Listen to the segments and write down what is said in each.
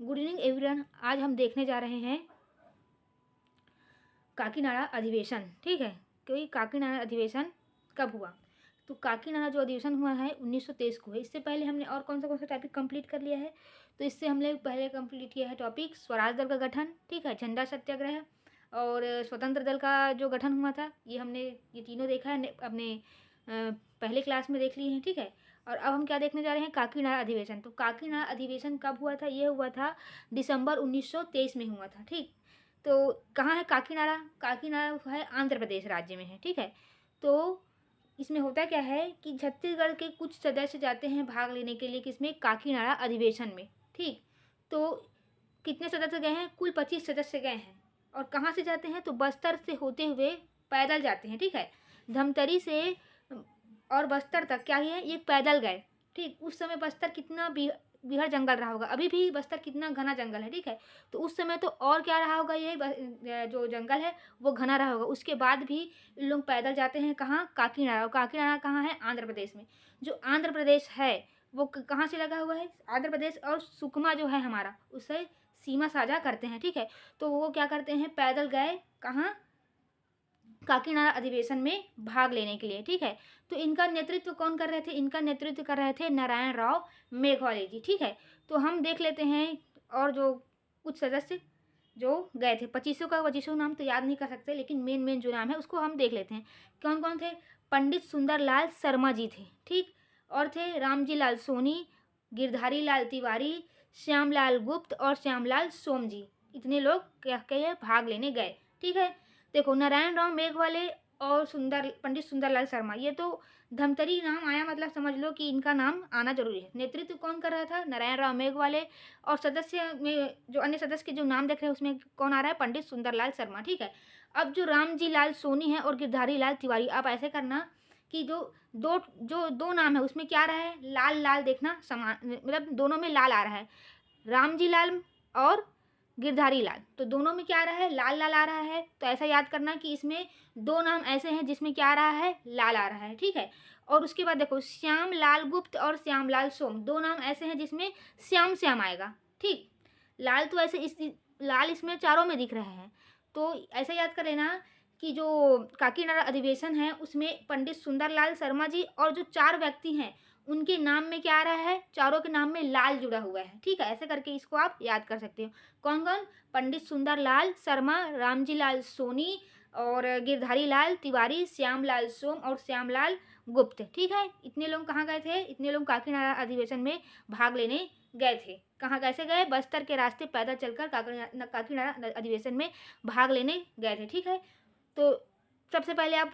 Good evening everyone. आज हम देखने जा रहे हैं काकीनाडा अधिवेशन। ठीक है, क्योंकि काकीनाडा अधिवेशन कब हुआ? तो काकीनाडा जो अधिवेशन हुआ है 1923 को है। इससे पहले हमने और कौन सा टॉपिक कंप्लीट कर लिया है? तो इससे हमने पहले कंप्लीट किया है टॉपिक स्वराज दल का गठन, ठीक है, झंडा सत्याग्रह और स्वतंत्र दल का जो गठन हुआ था, ये तीनों देखा है अपने पहले क्लास में देख लिए हैं। ठीक है, और अब हम क्या देखने जा रहे हैं? काकीनाडा अधिवेशन। तो काकीनाडा अधिवेशन कब हुआ था? ये हुआ था दिसंबर 1923 में हुआ था। ठीक, तो कहाँ है काकीनाडा? काकीनाडा है आंध्र प्रदेश राज्य में है। ठीक है, तो इसमें होता क्या है कि छत्तीसगढ़ के कुछ सदस्य जाते हैं भाग लेने के लिए किसमें? काकीनाडा अधिवेशन में। ठीक, तो कितने सदस्य गए हैं? कुल 25 सदस्य गए हैं। और कहाँ से जाते हैं? तो बस्तर से होते हुए पैदल जाते हैं। ठीक है, धमतरी से और बस्तर तक क्या है, ये पैदल गए। ठीक, उस समय बस्तर कितना बिहड़ जंगल रहा होगा, अभी भी बस्तर कितना घना जंगल है। ठीक है, तो उस समय तो और क्या रहा होगा, ये जो जंगल है वो घना रहा होगा। उसके बाद भी इन लोग पैदल जाते हैं कहाँ? काकीनाडा। और काकीनाडा कहाँ है? आंध्र प्रदेश में। जो आंध्र प्रदेश है वो कहाँ से लगा हुआ है? आंध्र प्रदेश और सुकमा जो है हमारा, उससे सीमा साझा करते हैं। ठीक है, तो वो क्या करते हैं? पैदल गए कहाँ? काकीनाडा अधिवेशन में भाग लेने के लिए। ठीक है, तो इनका नेतृत्व कौन कर रहे थे? इनका नेतृत्व कर रहे थे नारायण राव मेघवाले जी। ठीक है, तो हम देख लेते हैं और जो कुछ सदस्य जो गए थे, 25 नाम तो याद नहीं कर सकते, लेकिन मेन जो नाम है उसको हम देख लेते हैं। कौन कौन थे? पंडित सुंदरलाल शर्मा जी थे। ठीक, और थे रामजी लाल सोनी, गिरधारी लाल तिवारी, श्यामलाल गुप्त और श्यामलाल सोम जी। इतने लोग क्या भाग लेने गए। ठीक है, देखो नारायण राव मेघवाले और पंडित सुंदरलाल शर्मा, ये तो धमतरी नाम आया, मतलब समझ लो कि इनका नाम आना जरूरी है। नेतृत्व कौन कर रहा था? नारायण राव मेघवाले। और सदस्य में जो अन्य सदस्य के जो नाम देख रहे हैं उसमें कौन आ रहा है? पंडित सुंदरलाल शर्मा। ठीक है, अब जो रामजी लाल सोनी है और गिरधारी लाल तिवारी, आप ऐसे करना कि जो दो नाम है उसमें क्या आ रहा है? लाल लाल देखना, समान, मतलब दोनों में लाल आ रहा है। रामजी लाल और गिरधारी लाल, तो दोनों में क्या आ रहा है? लाल लाल आ रहा है। तो ऐसा याद करना कि इसमें दो नाम ऐसे हैं जिसमें क्या आ रहा है? लाल आ रहा है। ठीक है, और उसके बाद देखो श्याम लाल गुप्त और श्यामलाल सोम, दो नाम ऐसे हैं जिसमें श्याम श्याम आएगा। ठीक, लाल तो ऐसे लाल इसमें चारों में दिख रहे हैं। तो ऐसा याद कर लेना कि जो काकीनाडा अधिवेशन है उसमें पंडित सुंदरलाल शर्मा जी और जो चार व्यक्ति हैं उनके नाम में क्या आ रहा है? चारों के नाम में लाल जुड़ा हुआ है। ठीक है, ऐसे करके इसको आप याद कर सकते हो। कौन कौन? पंडित सुंदरलाल शर्मा, रामजी लाल सोनी और गिरधारी लाल तिवारी, श्यामलाल सोम और श्यामलाल गुप्त। ठीक है, इतने लोग कहाँ गए थे? इतने लोग काकीनाडा अधिवेशन में भाग लेने गए थे। कहाँ कैसे गए? बस्तर के रास्ते पैदल चलकर काकीनाडा अधिवेशन में भाग लेने गए थे। ठीक है, तो सबसे पहले आप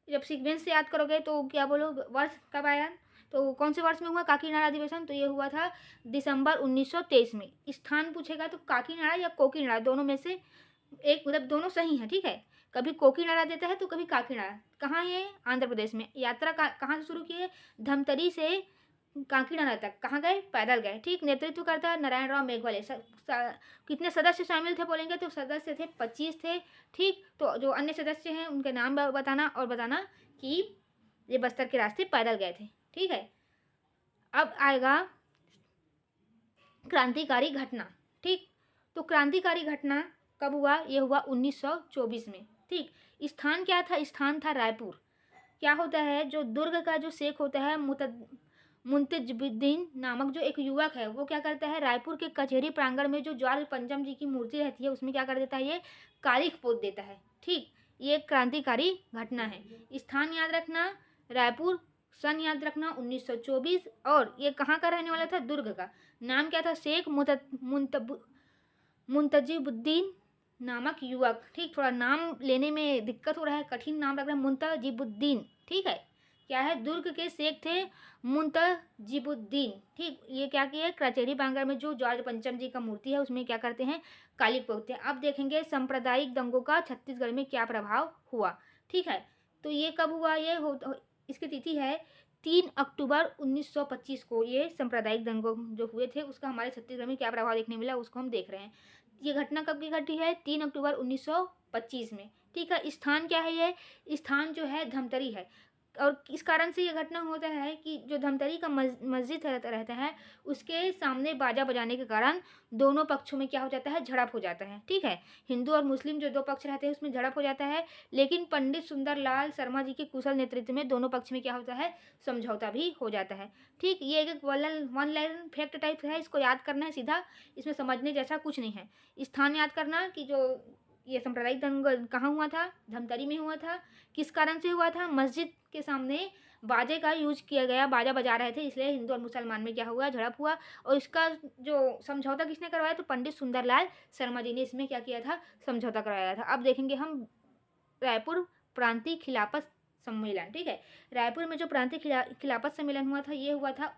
जब सीक्वेंस से याद करोगे तो क्या बोलो, वर्ष कब आया? तो कौन से वर्ष में हुआ काकीनाडा अधिवेशन? तो ये हुआ था दिसंबर 1923 में। स्थान पूछेगा तो काकीनाडा या कोकीनाडा, दोनों में से एक, मतलब दोनों सही है। ठीक है, कभी कोकीनाडा देता है तो कभी काकीनाडा। कहाँ है? आंध्र प्रदेश में। यात्रा कहाँ से शुरू की है? धमतरी से काकीनाडा तक कहाँ गए? पैदल गए। ठीक, नेतृत्व करता है नारायण राव मेघवाले। कितने सदस्य शामिल थे बोलेंगे तो सदस्य थे 25 थे। ठीक, तो जो अन्य सदस्य हैं उनके नाम बताना और बताना कि ये बस्तर के रास्ते पैदल गए थे। ठीक है, अब आएगा क्रांतिकारी घटना। ठीक, तो क्रांतिकारी घटना कब हुआ? ये हुआ 1924 में। ठीक, स्थान क्या था? स्थान था रायपुर। क्या होता है, जो दुर्ग का जो शेख होता है मुंतजबुद्दीन नामक जो एक युवक है, वो क्या करता है? रायपुर के कचहरी प्रांगण में जो ज्वार पंचम जी की मूर्ति रहती है उसमें क्या कर देता है? ये कालिख पोत देता है। ठीक, ये क्रांतिकारी घटना है। स्थान याद रखना रायपुर, सन याद रखना 1924, और ये कहाँ का रहने वाला था? दुर्ग का। नाम क्या था? शेख मुंतजिबुद्दीन नामक युवक। ठीक, थोड़ा नाम लेने में दिक्कत हो रहा है, कठिन नाम लग रहा है, मुंतजिबुद्दीन। ठीक है, क्या है? दुर्ग के शेख थे मुंतजिबुद्दीन। ठीक, ये क्या किए? कचहरी प्रांगण में जो ज्वार पंचम जी का मूर्ति है उसमें क्या करते हैं? कालिख पोतते हैं। अब देखेंगे सांप्रदायिक दंगों का छत्तीसगढ़ में क्या प्रभाव हुआ। ठीक है, तो ये कब हुआ? इसकी तिथि है 3 अक्टूबर 1925 को। ये सांप्रदायिक दंगों जो हुए थे उसका हमारे छत्तीसगढ़ में क्या प्रभाव देखने मिला उसको हम देख रहे हैं। ये घटना कब की घटी है? 3 अक्टूबर 1925 में। ठीक है, स्थान क्या है? ये स्थान जो है धमतरी है। और इस कारण से ये घटना होता है कि जो धमतरी का मस्जिद रहता है, उसके सामने बाजा बजाने के कारण दोनों पक्षों में क्या हो जाता है, झड़प हो जाता है। ठीक है, हिंदू और मुस्लिम जो दो पक्ष रहते हैं उसमें झड़प हो जाता है, लेकिन पंडित सुंदरलाल शर्मा जी के कुशल नेतृत्व में दोनों पक्ष में क्या होता है, समझौता भी हो जाता है। ठीक, ये एक वन लाइन फैक्ट टाइप है, इसको याद करना है सीधा, इसमें समझने जैसा कुछ नहीं है। स्थान याद करना कि जो ये सांप्रदायिक दंगा कहाँ हुआ था, धमतरी में हुआ था। किस कारण से हुआ था, मस्जिद के सामने बाजे का यूज किया गया, बाजा बजा रहे थे, इसलिए हिंदू और मुसलमान में क्या हुआ, झड़प हुआ। और इसका जो समझौता किसने करवाया, तो पंडित सुंदरलाल शर्मा जी ने इसमें क्या किया था, समझौता करवाया था। अब देखेंगे हम रायपुर प्रांतीय खिलाफत सम्मेलन। ठीक है, रायपुर में जो प्रांतीय खिलाफत सम्मेलन हुआ था, ये हुआ था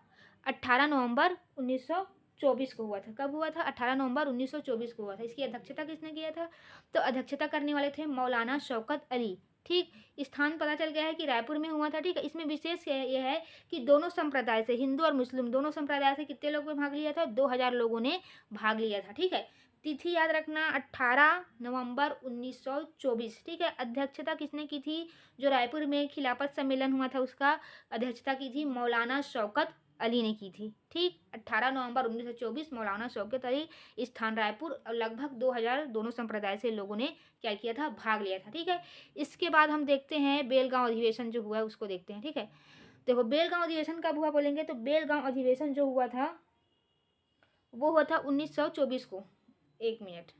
18 नवंबर 1924 को हुआ था। कब हुआ था, 18 नवंबर 1924 को हुआ था। इसकी अध्यक्षता किसने किया था, तो अध्यक्षता करने वाले थे मौलाना शौकत अली। ठीक, स्थान पता चल गया है कि रायपुर में हुआ था। ठीक है, इसमें विशेष यह है कि दोनों संप्रदाय से, हिंदू और मुस्लिम दोनों संप्रदाय से कितने लोगों ने भाग लिया था, 2000 लोगों ने भाग लिया था। ठीक है, तिथि याद रखना 18 नवंबर 1924। ठीक है, अध्यक्षता किसने की थी, जो रायपुर में खिलाफत सम्मेलन हुआ था उसका अध्यक्षता की थी मौलाना शौकत अली ने की थी। ठीक, 18 नवंबर 1924 मौलाना शौकत अली, स्थान रायपुर, और लगभग 2000 दोनों संप्रदाय से लोगों ने क्या किया था, भाग लिया था। ठीक है, इसके बाद हम देखते हैं बेलगांव अधिवेशन जो हुआ है उसको देखते हैं। ठीक है, देखो बेलगांव अधिवेशन कब हुआ बोलेंगे, तो बेलगांव अधिवेशन जो हुआ था वो हुआ था 1924 को। एक मिनट,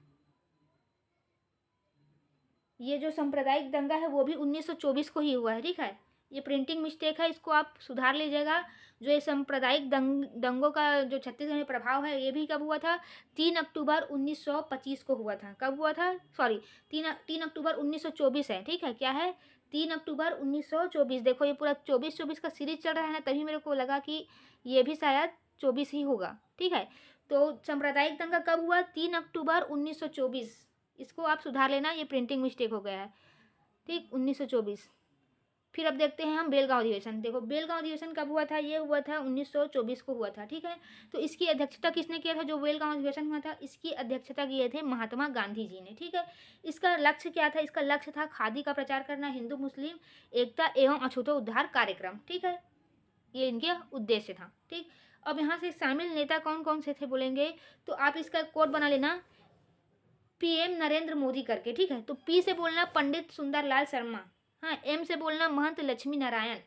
ये जो सांप्रदायिक दंगा है वो भी 1924 को ही हुआ है। ठीक है, ये प्रिंटिंग मिस्टेक है, इसको आप सुधार लीजिएगा। जो ये सांप्रदायिक दंगों का जो छत्तीसगढ़ में प्रभाव है, ये भी कब हुआ था, 3 अक्टूबर 1925 को हुआ था। कब हुआ था, सॉरी, 3 अक्टूबर 1924 है। ठीक है, क्या है, 3 अक्टूबर 1924। देखो ये पूरा 24 का सीरीज चल रहा है ना, तभी मेरे को लगा कि ये भी शायद 24 ही होगा। ठीक है, तो सांप्रदायिक दंगा कब हुआ, 3 अक्टूबर 1924। इसको आप सुधार लेना, ये प्रिंटिंग मिस्टेक हो गया है। ठीक, 1924। फिर अब देखते हैं हम बेलगांव अधिवेशन। देखो बेलगांव अधिवेशन कब हुआ था, ये हुआ था 1924 को हुआ था। ठीक है, तो इसकी अध्यक्षता किसने किया था, जो बेलगांव अधिवेशन हुआ था इसकी अध्यक्षता किए थे महात्मा गांधी जी ने। ठीक है, इसका लक्ष्य क्या था, इसका लक्ष्य था खादी का प्रचार करना, हिंदू मुस्लिम एकता एवं अछूतो उद्धार कार्यक्रम। ठीक है, ये इनके उद्देश्य था। ठीक, अब यहाँ से शामिल नेता कौन कौन से थे बोलेंगे, तो आप इसका कोड बना लेना, पीएम नरेंद्र मोदी करके। ठीक है, तो पी से बोलना पंडित सुंदरलाल शर्मा, हाँ, एम से बोलना महंत लक्ष्मी नारायण।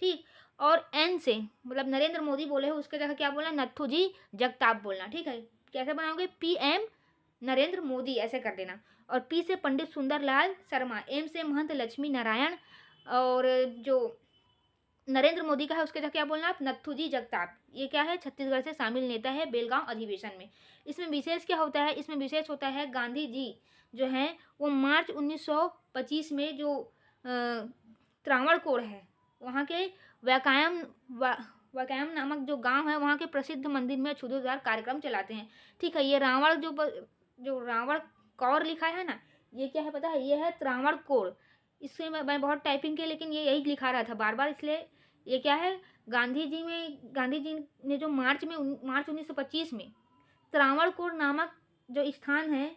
ठीक, और एन से मतलब नरेंद्र मोदी बोले हो उसके जगह क्या बोलना, नथुजी जगताप बोलना। ठीक है, कैसे बनाओगे, पीएम नरेंद्र मोदी ऐसे कर देना, और पी से पंडित सुंदरलाल शर्मा, एम से महंत लक्ष्मी नारायण, और जो नरेंद्र मोदी का है उसके जगह क्या बोलना आप, नथुजी जगताप। ये क्या है, छत्तीसगढ़ से शामिल नेता है बेलगांव अधिवेशन में। इसमें विशेष क्या होता है, इसमें विशेष होता है गांधी जी जो हैं वो मार्च 1925 में जो त्रावणकोर है वहाँ के वैकायम नामक जो गांव है वहाँ के प्रसिद्ध मंदिर में क्षुद्रोद्धार कार्यक्रम चलाते हैं। ठीक है, ये रावण जो रावण कौर लिखा है ना, ये क्या है पता है, ये है त्रावणकोर। इससे मैं बहुत टाइपिंग की, लेकिन ये यही लिखा रहा था बार बार, इसलिए ये क्या है, गांधी जी ने जो मार्च 1925 में त्रावणकोर नामक जो स्थान है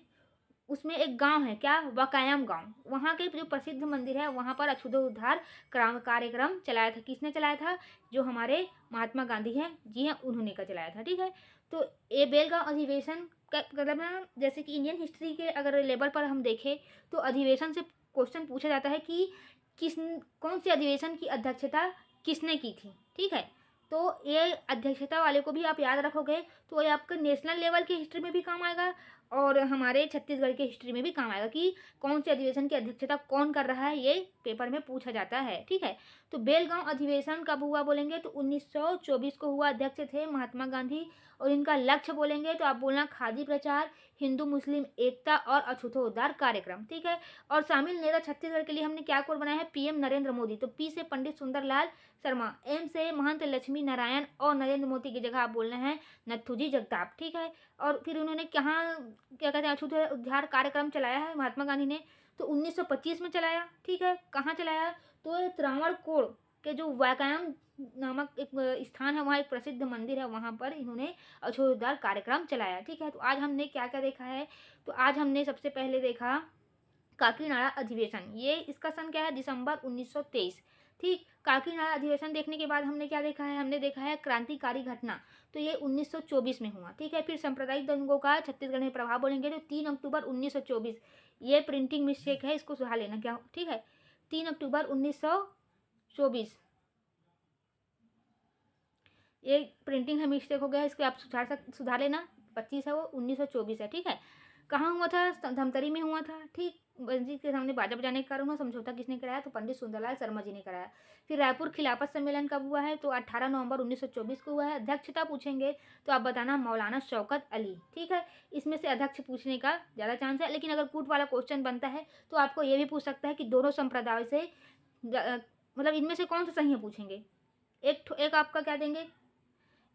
उसमें एक गांव है, क्या, वकायम गांव, वहाँ के जो प्रसिद्ध मंदिर है वहाँ पर अक्षुद्रोद्धार कार्यक्रम चलाया था। किसने चलाया था, जो हमारे महात्मा गांधी हैं जी हैं, उन्होंने का चलाया था। ठीक है, तो ये बेलगांव अधिवेशन का मतलब ना, जैसे कि इंडियन हिस्ट्री के अगर लेवल पर हम देखें तो अधिवेशन से क्वेश्चन पूछा जाता है कि कौन से अधिवेशन की अध्यक्षता किसने की थी। ठीक है, तो ये अध्यक्षता वाले को भी आप याद रखोगे तो ये आपका नेशनल लेवल की हिस्ट्री में भी काम आएगा और हमारे छत्तीसगढ़ के हिस्ट्री में भी काम आएगा कि कौन से अधिवेशन की अध्यक्षता कौन कर रहा है, ये पेपर में पूछा जाता है। ठीक है, तो बेलगांव अधिवेशन कब हुआ बोलेंगे तो 1924 को हुआ। अध्यक्ष थे महात्मा गांधी और इनका लक्ष्य बोलेंगे तो आप बोलना खादी प्रचार, हिंदू मुस्लिम एकता और अछूतोद्धार कार्यक्रम। ठीक है, और शामिल नेता छत्तीसगढ़ के लिए हमने क्या कोड बनाया है, पीएम नरेंद्र मोदी। तो पी से पंडित सुंदरलाल शर्मा, एम से महंत लक्ष्मी नारायण और नरेंद्र मोदी की जगह आप बोलना है नथुजी जगताप। ठीक है, और फिर उन्होंने कहाँ क्या कहते हैं अछूतोद्धार कार्यक्रम चलाया है महात्मा गांधी ने, तो 1925 में चलाया। ठीक है, कहाँ चलाया, तो त्रावणकोर के जो वैकायम नामक एक स्थान है वहाँ एक प्रसिद्ध मंदिर है, वहाँ पर इन्होंने अछूतोद्धार कार्यक्रम चलाया। ठीक है, तो आज हमने क्या क्या देखा है, तो आज हमने सबसे पहले देखा काकीनाडा अधिवेशन। ये इसका सन क्या है, दिसंबर 1923। ठीक, काकीनाडा अधिवेशन देखने के बाद हमने क्या देखा है, हमने देखा है क्रांतिकारी घटना, तो ये 1924 में हुआ। ठीक है, फिर सांप्रदायिक दंगों का छत्तीसगढ़ में प्रभाव बोलेंगे तो 3 अक्टूबर 1924, ये प्रिंटिंग मिस्टेक है, इसको सुधार लेना क्या। ठीक है, 3 अक्टूबर 1924 ये प्रिंटिंग है, मिस्टेक हो गया, इसको आप सुधार लेना। 25 है वो, 1924 है। ठीक है, कहाँ हुआ था, धमतरी में हुआ था। ठीक, जी के सामने बाजा बजाने के कारण हुआ। समझौता किसने कराया, तो पंडित सुंदरलाल शर्मा जी ने कराया। फिर रायपुर खिलाफत सम्मेलन कब हुआ है, तो 18 नवंबर 1924 को हुआ है। अध्यक्षता पूछेंगे तो आप बताना मौलाना शौकत अली। ठीक है, इसमें से अध्यक्ष पूछने का ज़्यादा चांस है, लेकिन अगर कूट वाला क्वेश्चन बनता है तो आपको ये भी पूछ सकता है कि दोनों संप्रदाय से मतलब इनमें से कौन सा सही है पूछेंगे। एक आपका क्या देंगे,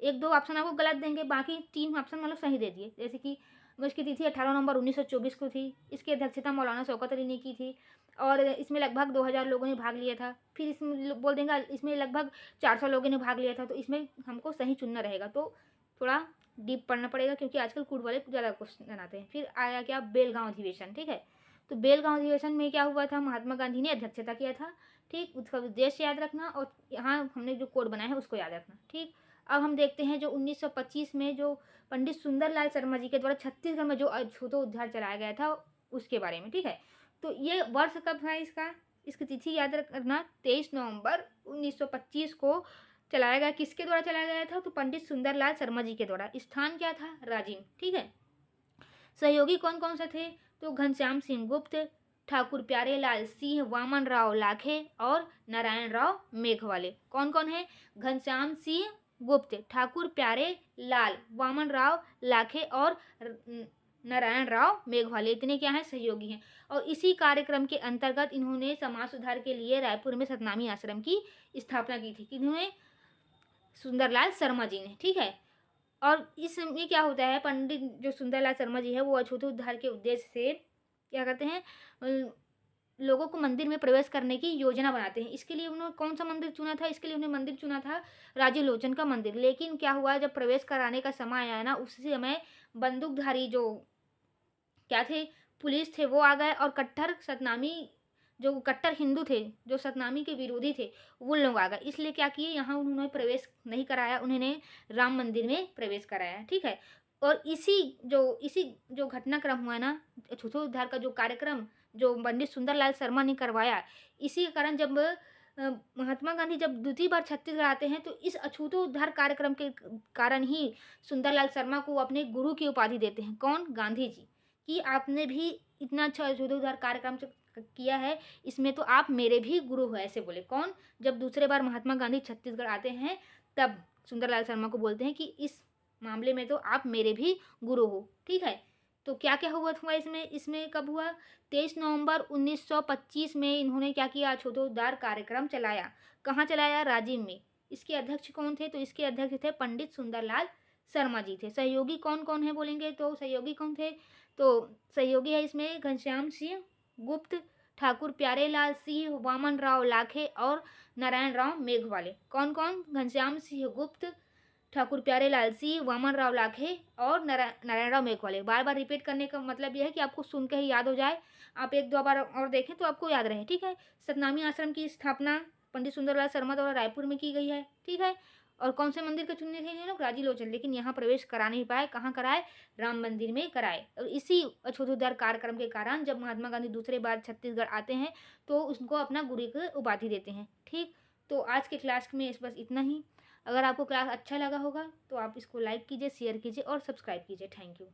1-2 ऑप्शन आपको गलत देंगे, बाकी 3 ऑप्शन मतलब सही दे दिए। जैसे कि इसकी तिथि 18 नवंबर 1924 को थी, इसकी अध्यक्षता मौलाना शौकत अली ने की थी, और इसमें लगभग 2000 लोगों ने भाग लिया था। फिर इसमें बोल देंगे इसमें लगभग 400 लोगों ने भाग लिया था, तो इसमें हमको सही चुनना रहेगा। तो थोड़ा डीप पढ़ना पड़ेगा, क्योंकि आजकल कूट वाले ज़्यादा क्वेश्चन आते हैं। फिर आया क्या, बेलगांव अधिवेशन। ठीक है, तो बेलगांव अधिवेशन में क्या हुआ था, महात्मा गांधी ने अध्यक्षता किया था। ठीक, उसका उद्देश्य याद रखना, और यहाँ हमने जो कोड बनाया है उसको याद रखना। ठीक, अब हम देखते हैं जो 1925 में जो पंडित सुंदरलाल शर्मा जी के द्वारा छत्तीसगढ़ में जो अछूतो उद्धार चलाया गया था उसके बारे में। ठीक है, तो ये वर्ष कब है इसकी तिथि याद रखना, 23 नवंबर 1925 को चलाया गया। किसके द्वारा चलाया गया था, तो पंडित सुंदरलाल शर्मा जी के द्वारा। स्थान क्या था, राजिम। ठीक है, सहयोगी कौन कौन से थे, तो घनश्याम सिंह गुप्त, ठाकुर प्यारेलाल सिंह, वामन राव लाखे और नारायण राव मेघवाले। कौन कौन है, घनश्याम सिंह गुप्त, ठाकुर प्यारे लाल, वामन राव लाखे और नारायण राव मेघवाले, इतने क्या हैं, सहयोगी हैं। और इसी कार्यक्रम के अंतर्गत इन्होंने समाज सुधार के लिए रायपुर में सतनामी आश्रम की स्थापना की थी। किन्होंने, सुंदरलाल शर्मा जी ने। ठीक है, और इसमें क्या होता है, पंडित जो सुंदरलाल शर्मा जी है वो अछूत उद्धार के उद्देश्य से क्या करते हैं, लोगों को मंदिर में प्रवेश करने की योजना बनाते हैं। इसके लिए उन्होंने कौन सा मंदिर चुना था, इसके लिए उन्होंने मंदिर चुना था राजे लोचन का मंदिर। लेकिन क्या हुआ, जब प्रवेश कराने का समय आया ना, उसी समय बंदूकधारी जो क्या थे, पुलिस थे, वो आ गए, और कट्टर सतनामी जो कट्टर हिंदू थे, जो सतनामी के विरोधी थे, वो लोग आ गए। इसलिए क्या किए, यहाँ उन्होंने प्रवेश नहीं कराया, उन्होंने राम मंदिर में प्रवेश कराया। ठीक है, और इसी जो घटनाक्रम हुआ ना, अछूतो उद्धार का जो कार्यक्रम जो पंडित सुंदरलाल शर्मा ने करवाया, इसी के कारण जब महात्मा गांधी जब दूसरी बार छत्तीसगढ़ आते हैं, तो इस अछूतो उद्धार कार्यक्रम के कारण ही सुंदरलाल शर्मा को अपने गुरु की उपाधि देते हैं। कौन, गांधी जी, कि आपने भी इतना अच्छा अछूतो उद्धार कार्यक्रम किया है, इसमें तो आप मेरे भी गुरु हो, ऐसे बोले। कौन, जब दूसरे बार महात्मा गांधी छत्तीसगढ़ आते हैं, तब सुंदरलाल शर्मा को बोलते हैं कि इस मामले में तो आप मेरे भी गुरु हो। ठीक है, तो क्या क्या हुआ था इसमें कब हुआ, 23 नवंबर 1925 में इन्होंने क्या किया, अछूतो उद्धार कार्यक्रम चलाया। कहाँ चलाया, राजिम में। इसके अध्यक्ष कौन थे, तो इसके अध्यक्ष थे पंडित सुंदरलाल शर्मा जी थे। सहयोगी कौन कौन है बोलेंगे, तो सहयोगी कौन थे, तो सहयोगी है इसमें घनश्याम सिंह गुप्त, ठाकुर प्यारेलाल सिंह, वामन राव लाखे और नारायण राव मेघवाले। कौन कौन, घनश्याम सिंह गुप्त, ठाकुर प्यारेलाल सिंह, वामन राव लाखे और नारायण राव मेघवाले। बार बार रिपीट करने का मतलब यह है कि आपको सुन के ही याद हो जाए, आप 1-2 बार और देखें तो आपको याद रहे। ठीक है, सतनामी आश्रम की स्थापना पंडित सुंदरलाल शर्मा द्वारा रायपुर में की गई है। ठीक है, और कौन से मंदिर के चुनने थे ये लोग, राजी लोचन, लेकिन यहाँ प्रवेश करा नहीं पाए। कहाँ कराए, राम मंदिर में कराए। और इसी अछूतो उद्धार कार्यक्रम के कारण जब महात्मा गांधी दूसरे बार छत्तीसगढ़ आते हैं, तो उसको अपना गुरु की उपाधि देते हैं। ठीक, तो आज के क्लास में बस इतना ही। अगर आपको क्लास अच्छा लगा होगा तो आप इसको लाइक कीजिए, शेयर कीजिए और सब्सक्राइब कीजिए। Thank you.